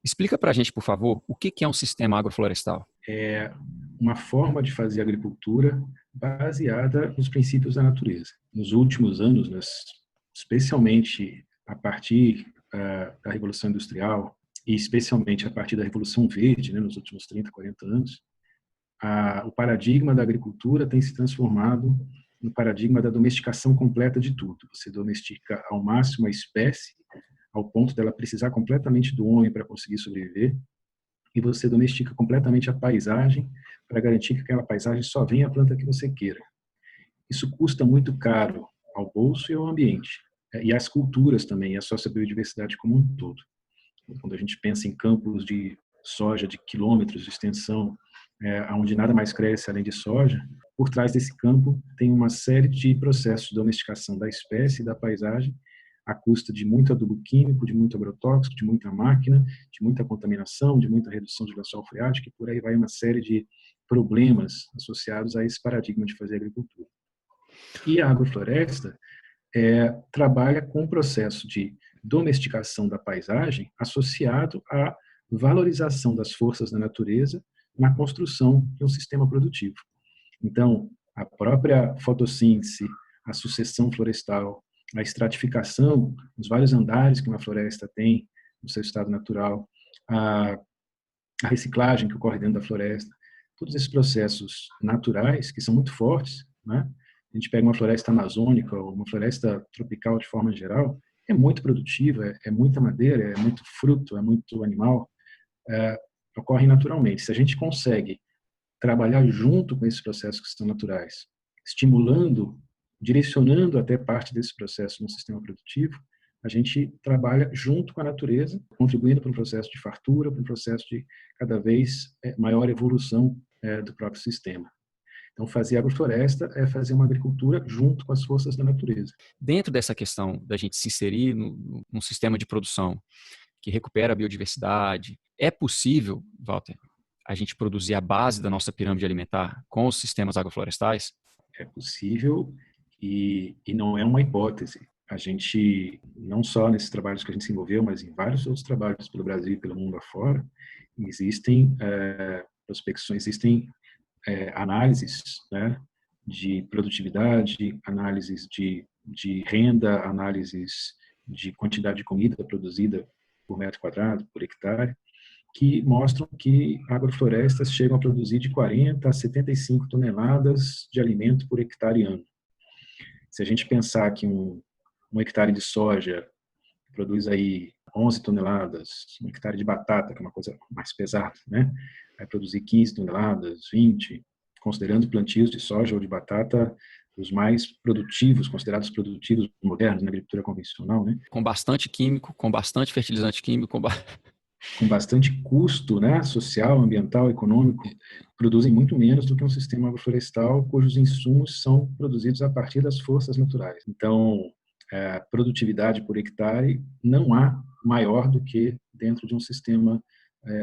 Explica para a gente, por favor, o que é um sistema agroflorestal? É uma forma de fazer agricultura baseada nos princípios da natureza. Nos últimos anos, especialmente a partir da Revolução Industrial e especialmente a partir da Revolução Verde, nos últimos 30, 40 anos, o paradigma da agricultura tem se transformado no paradigma da domesticação completa de tudo. Você domestica ao máximo a espécie, ao ponto dela precisar completamente do homem para conseguir sobreviver, e você domestica completamente a paisagem para garantir que aquela paisagem só venha a planta que você queira. Isso custa muito caro ao bolso e ao ambiente, e às culturas também, e à sociobiodiversidade como um todo. Quando a gente pensa em campos de soja de quilômetros de extensão, onde nada mais cresce além de soja, por trás desse campo tem uma série de processos de domesticação da espécie e da paisagem, à custa de muito adubo químico, de muito agrotóxico, de muita máquina, de muita contaminação, de muita redução de lençol freático, e por aí vai uma série de problemas associados a esse paradigma de fazer agricultura. E a agrofloresta trabalha com o processo de domesticação da paisagem associado à valorização das forças da natureza na construção de um sistema produtivo. Então, a própria fotossíntese, a sucessão florestal, a estratificação, os vários andares que uma floresta tem no seu estado natural, a reciclagem que ocorre dentro da floresta, todos esses processos naturais que são muito fortes, né? A gente pega uma floresta amazônica ou uma floresta tropical de forma geral, é muito produtiva, é muita madeira, é muito fruto, é muito animal, ocorre naturalmente. Se a gente consegue trabalhar junto com esses processos que são naturais, estimulando, direcionando até parte desse processo no sistema produtivo, a gente trabalha junto com a natureza, contribuindo para um processo de fartura, para um processo de cada vez maior evolução do próprio sistema. Então, fazer agrofloresta é fazer uma agricultura junto com as forças da natureza. Dentro dessa questão da gente se inserir num sistema de produção que recupera a biodiversidade, é possível, Walter, a gente produzir a base da nossa pirâmide alimentar com os sistemas agroflorestais? É possível e não é uma hipótese. A gente, não só nesses trabalhos que a gente se envolveu, mas em vários outros trabalhos pelo Brasil e pelo mundo afora, existem prospecções, existem análises, né, de produtividade, análises de renda, análises de quantidade de comida produzida por metro quadrado, por hectare, que mostram que agroflorestas chegam a produzir de 40 a 75 toneladas de alimento por hectare ano. Se a gente pensar que um hectare de soja produz aí 11 toneladas, um hectare de batata, que é uma coisa mais pesada, né? Vai produzir 15 toneladas, 20, considerando plantios de soja ou de batata os mais produtivos, considerados produtivos modernos na agricultura convencional, né? Com bastante químico, com bastante fertilizante químico, Com bastante custo, né, social, ambiental, econômico, produzem muito menos do que um sistema agroflorestal cujos insumos são produzidos a partir das forças naturais. Então, a produtividade por hectare não há maior do que dentro de um sistema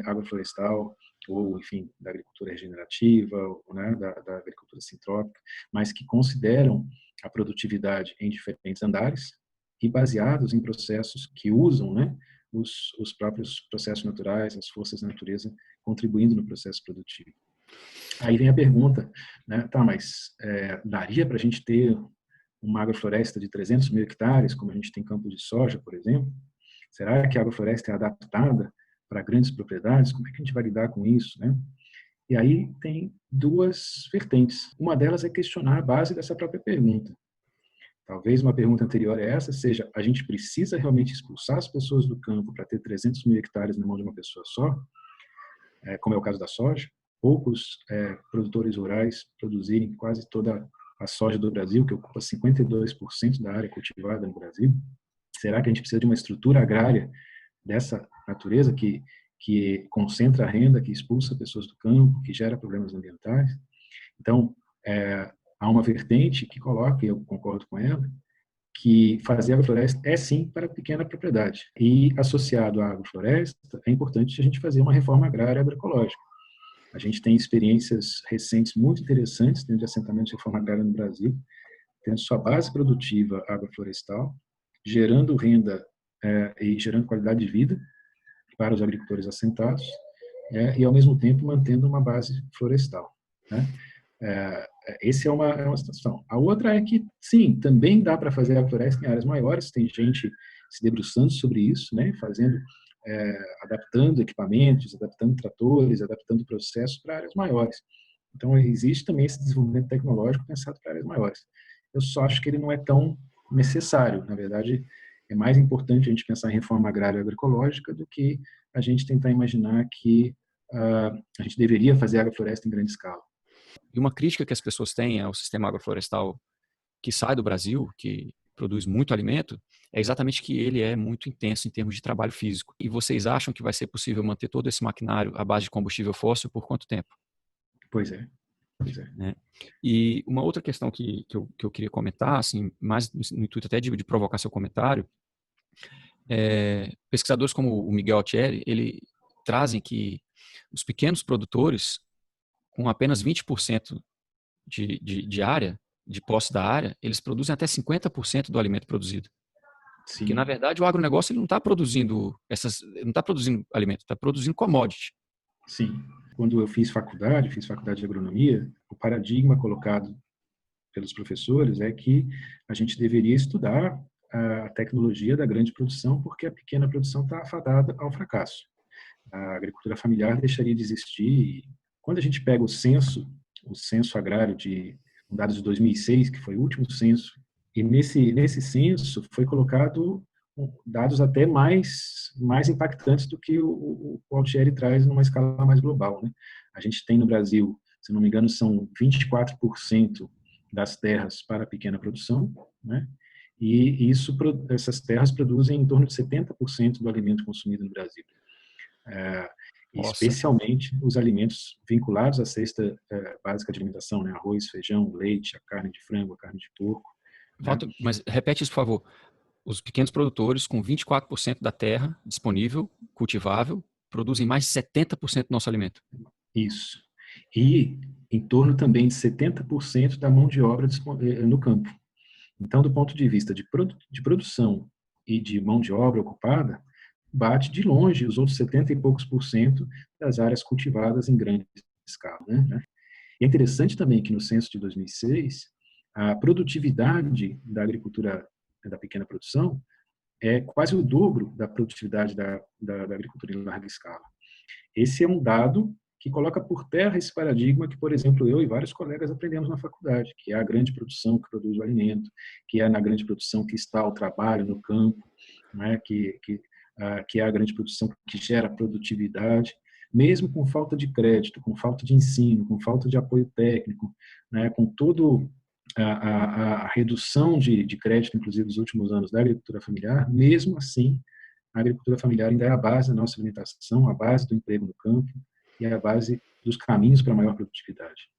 agroflorestal ou, enfim, da agricultura regenerativa, ou, né, da agricultura sintrópica, mas que consideram a produtividade em diferentes andares e baseados em processos que usam, né, os próprios processos naturais, as forças da natureza contribuindo no processo produtivo. Aí vem a pergunta, né, tá, mas daria para a gente ter uma agrofloresta de 300 mil hectares, como a gente tem campo de soja, por exemplo? Será que a agrofloresta é adaptada para grandes propriedades? Como é que a gente vai lidar com isso, né? E aí tem duas vertentes. Uma delas é questionar a base dessa própria pergunta. Talvez uma pergunta anterior a essa seja: a gente precisa realmente expulsar as pessoas do campo para ter 300 mil hectares na mão de uma pessoa só, como é o caso da soja? Poucos produtores rurais produzirem quase toda a soja do Brasil, que ocupa 52% da área cultivada no Brasil. Será que a gente precisa de uma estrutura agrária dessa natureza que concentra a renda, que expulsa pessoas do campo, que gera problemas ambientais? Então, há uma vertente que coloca, e eu concordo com ela, que fazer agrofloresta é sim para pequena propriedade. E associado à agrofloresta, é importante a gente fazer uma reforma agrária agroecológica. A gente tem experiências recentes muito interessantes dentro de assentamentos de reforma agrária no Brasil, tendo sua base produtiva agroflorestal, gerando renda e gerando qualidade de vida para os agricultores assentados, e ao mesmo tempo mantendo uma base florestal, né? Essa é uma situação. A outra é que, sim, também dá para fazer agrofloresta em áreas maiores, tem gente se debruçando sobre isso, né, fazendo, adaptando equipamentos, adaptando tratores, adaptando processos para áreas maiores. Então, existe também esse desenvolvimento tecnológico pensado para áreas maiores. Eu só acho que ele não é tão necessário. Na verdade, é mais importante a gente pensar em reforma agrária e agroecológica do que a gente tentar imaginar que a gente deveria fazer agrofloresta em grande escala. E uma crítica que as pessoas têm ao sistema agroflorestal que sai do Brasil, que produz muito alimento, é exatamente que ele é muito intenso em termos de trabalho físico. E vocês acham que vai ser possível manter todo esse maquinário à base de combustível fóssil por quanto tempo? Pois é, pois é. Né? E uma outra questão que eu queria comentar, assim, mais no intuito até de provocar seu comentário, pesquisadores como o Miguel Altieri, ele trazem que os pequenos produtores, com apenas 20% de área, de posse da área, eles produzem até 50% do alimento produzido. Sim. Porque, na verdade, o agronegócio ele não está produzindo alimento, está produzindo commodity. Sim. Quando eu fiz faculdade de agronomia, o paradigma colocado pelos professores é que a gente deveria estudar a tecnologia da grande produção, porque a pequena produção está afadada ao fracasso. A agricultura familiar deixaria de existir. Quando a gente pega o censo agrário com dados de 2006, que foi o último censo, e nesse censo foi colocado dados até mais impactantes do que o Altieri traz numa escala mais global, né? A gente tem no Brasil, se não me engano, são 24% das terras para a pequena produção, né? E essas terras produzem em torno de 70% do alimento consumido no Brasil. Especialmente os alimentos vinculados à cesta básica de alimentação, né? Arroz, feijão, leite, a carne de frango, a carne de porco. Walter, mas repete isso, por favor. Os pequenos produtores, com 24% da terra disponível, cultivável, produzem mais de 70% do nosso alimento. Isso. E em torno também de 70% da mão de obra no campo. Então, do ponto de vista de produção e de mão de obra ocupada, bate de longe os outros 70 e poucos por cento das áreas cultivadas em grande escala, né? E é interessante também que no censo de 2006, a produtividade da agricultura da pequena produção é quase o dobro da produtividade da agricultura em larga escala. Esse é um dado que coloca por terra esse paradigma que, por exemplo, eu e vários colegas aprendemos na faculdade, que é a grande produção que produz o alimento, que é na grande produção que está o trabalho no campo, né, que é a grande produção que gera produtividade, mesmo com falta de crédito, com falta de ensino, com falta de apoio técnico, né, com todo a redução de crédito, inclusive, nos últimos anos da agricultura familiar, mesmo assim, a agricultura familiar ainda é a base da nossa alimentação, a base do emprego no campo e a base dos caminhos para a maior produtividade.